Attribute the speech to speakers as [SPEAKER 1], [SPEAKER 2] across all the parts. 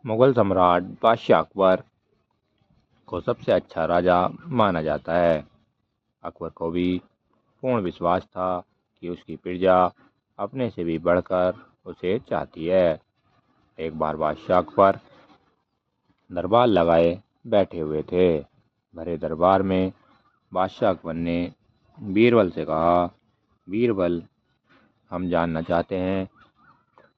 [SPEAKER 1] मुगल सम्राट बादशाह अकबर को सबसे अच्छा राजा माना जाता है। अकबर को भी पूर्ण विश्वास था कि उसकी प्रजा अपने से भी बढ़कर उसे चाहती है। एक बार बादशाह अकबर दरबार लगाए बैठे हुए थे। भरे दरबार में बादशाह अकबर ने बीरबल से कहा, बीरबल, हम जानना चाहते हैं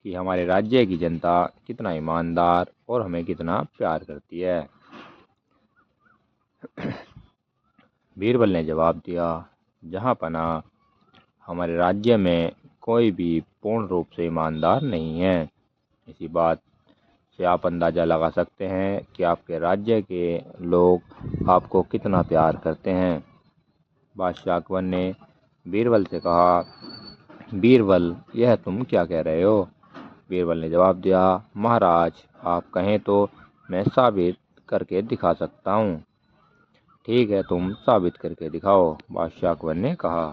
[SPEAKER 1] कि हमारे राज्य की जनता कितना ईमानदार और हमें कितना प्यार करती है। बीरबल ने जवाब दिया, जहाँ पना हमारे राज्य में कोई भी पूर्ण रूप से ईमानदार नहीं है। इसी बात से आप अंदाज़ा लगा सकते हैं कि आपके राज्य के लोग आपको कितना प्यार करते हैं। बादशाह अकबर ने बीरबल से कहा, बीरबल, यह तुम क्या कह रहे हो? बीरबल ने जवाब दिया, महाराज, आप कहें तो मैं साबित करके दिखा सकता हूँ। ठीक है, तुम साबित करके दिखाओ, बादशाह अकबर ने कहा।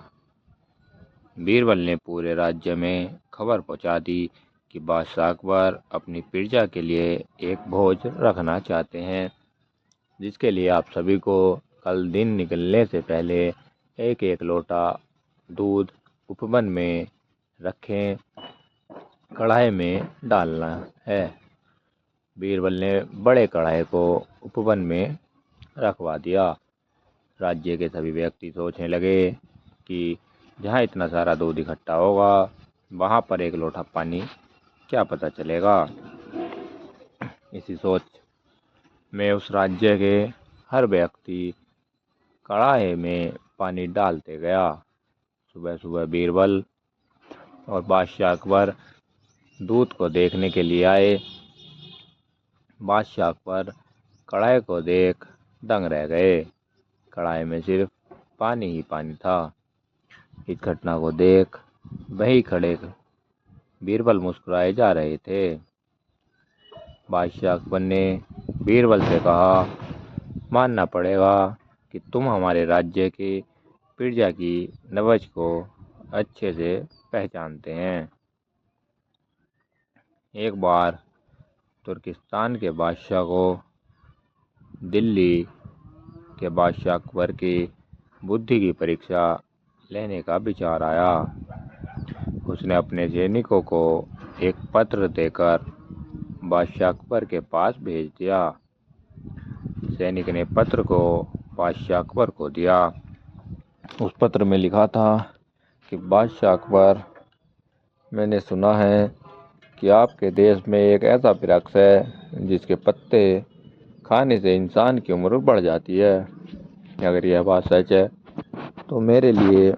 [SPEAKER 1] बीरबल ने पूरे राज्य में खबर पहुंचा दी कि बादशाह अकबर अपनी प्रजा के लिए एक भोज रखना चाहते हैं, जिसके लिए आप सभी को कल दिन निकलने से पहले एक एक लोटा दूध उपवन में रखें, कढ़ाई में डालना है। बीरबल ने बड़े कढ़ाई को उपवन में रखवा दिया। राज्य के सभी व्यक्ति सोचने लगे कि जहाँ इतना सारा दूध इकट्ठा होगा, वहाँ पर एक लोटा पानी क्या पता चलेगा। इसी सोच में उस राज्य के हर व्यक्ति कढ़ाई में पानी डालते गया। सुबह सुबह बीरबल और बादशाह अकबर दूध को देखने के लिए आए। बादशाह अकबर कढ़ाई को देख दंग रह गए। कढ़ाई में सिर्फ पानी ही पानी था। इस घटना को देख वहीं खड़े बीरबल मुस्कुराए जा रहे थे। बादशाह अकबर ने बीरबल से कहा, मानना पड़ेगा कि तुम हमारे राज्य की प्रजा की नब्ज़ को अच्छे से पहचानते हैं। एक बार तुर्किस्तान के बादशाह को दिल्ली के बादशाह अकबर की बुद्धि की परीक्षा लेने का विचार आया। उसने अपने सैनिकों को एक पत्र देकर बादशाह अकबर के पास भेज दिया। सैनिक ने पत्र को बादशाह अकबर को दिया। उस पत्र में लिखा था कि बादशाह अकबर, मैंने सुना है कि आपके देश में एक ऐसा वृक्ष है जिसके पत्ते खाने से इंसान की उम्र बढ़ जाती है। अगर यह बात सच है तो मेरे लिए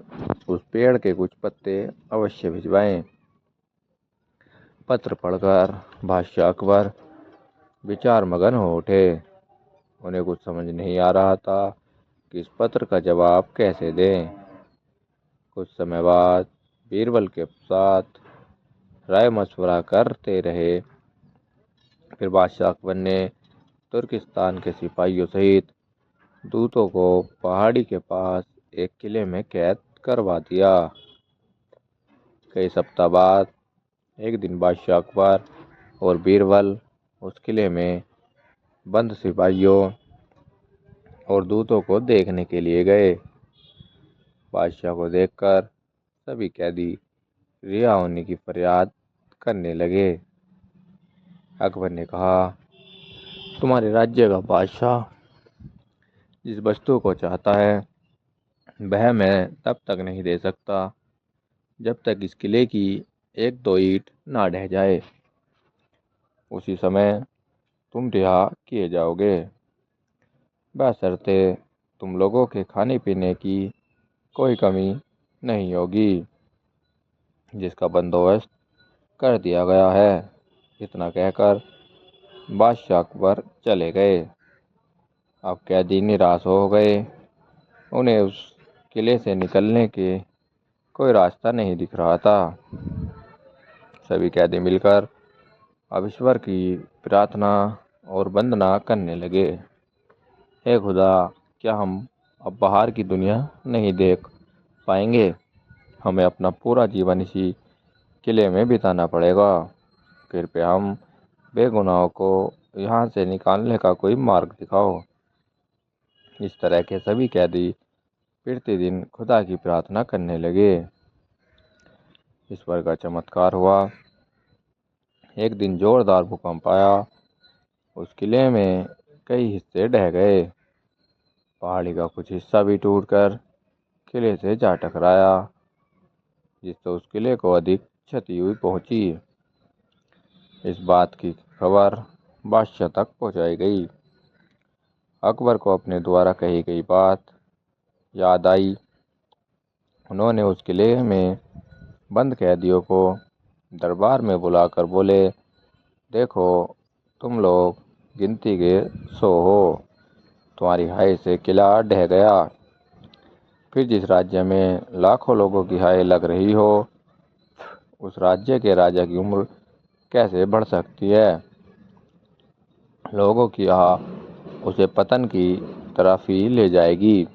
[SPEAKER 1] उस पेड़ के कुछ पत्ते अवश्य भिजवाएं। पत्र पढ़कर बादशाह अकबर विचार मगन हो उठे। उन्हें कुछ समझ नहीं आ रहा था कि इस पत्र का जवाब कैसे दें। कुछ समय बाद बीरबल के साथ राय मशवरा करते रहे। फिर बादशाह अकबर ने तुर्किस्तान के सिपाहियों सहित दूतों को पहाड़ी के पास एक किले में कैद करवा दिया। कई सप्ताह बाद एक दिन बादशाह अकबर और बीरबल उस किले में बंद सिपाहियों और दूतों को देखने के लिए गए। बादशाह को देखकर सभी कैदी रिहा होने की फरियाद करने लगे। अकबर ने कहा, तुम्हारे राज्य का बादशाह जिस वस्तु को चाहता है वह मैं तब तक नहीं दे सकता जब तक इस किले की एक दो ईंट ना ढह जाए। उसी समय तुम रिहा किए जाओगे, बशर्ते तुम लोगों के खाने पीने की कोई कमी नहीं होगी, जिसका बंदोबस्त कर दिया गया है। इतना कहकर बादशाह अकबर चले गए। अब कैदी निराश हो गए। उन्हें उस किले से निकलने के कोई रास्ता नहीं दिख रहा था। सभी कैदी मिलकर अब ईश्वर की प्रार्थना और वंदना करने लगे। हे खुदा, क्या हम अब बाहर की दुनिया नहीं देख पाएंगे? हमें अपना पूरा जीवन इसी किले में बिताना पड़ेगा। कृपया हम बेगुनाहों को यहाँ से निकालने का कोई मार्ग दिखाओ। इस तरह के सभी कैदी प्रतिदिन खुदा की प्रार्थना करने लगे। ईश्वर का चमत्कार हुआ। एक दिन जोरदार भूकंप आया। उस किले में कई हिस्से ढह गए। पहाड़ी का कुछ हिस्सा भी टूटकर किले से जा टकराया, जिससे उस किले को अधिक क्षति हुई पहुंची। इस बात की खबर बादशाह तक पहुंचाई गई। अकबर को अपने द्वारा कही गई बात याद आई। उन्होंने उस किले में बंद कैदियों को दरबार में बुलाकर बोले, देखो, तुम लोग गिनती के 100 हो। तुम्हारी हाय से किला ढह गया। फिर जिस राज्य में लाखों लोगों की हाय लग रही हो, उस राज्य के राजा की उम्र कैसे बढ़ सकती है? लोगों की आह उसे पतन की तरफ ही ले जाएगी।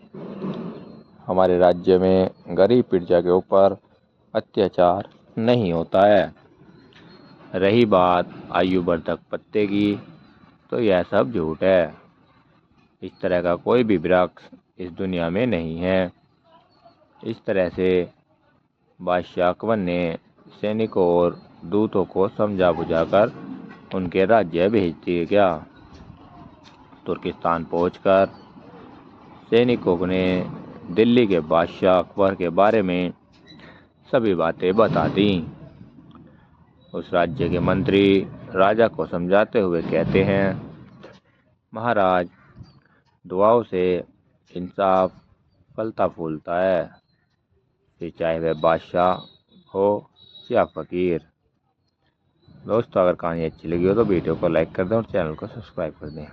[SPEAKER 1] हमारे राज्य में गरीब प्रजा के ऊपर अत्याचार नहीं होता है। रही बात आयुवर्धक पत्ते की, तो यह सब झूठ है। इस तरह का कोई भी वृक्ष इस दुनिया में नहीं है। इस तरह से बादशाह अकबर ने सैनिकों और दूतों को समझा बुझाकर उनके राज्य भेज दिया गया। तुर्किस्तान पहुंचकर सैनिकों ने दिल्ली के बादशाह अकबर के बारे में सभी बातें बता दी। उस राज्य के मंत्री राजा को समझाते हुए कहते हैं, महाराज, दुआओं से इंसाफ फलता फूलता है, फिर चाहे वह बादशाह हो या फकीर। दोस्तों, अगर कहानी अच्छी लगी हो तो वीडियो को लाइक कर दें और चैनल को सब्सक्राइब कर दें।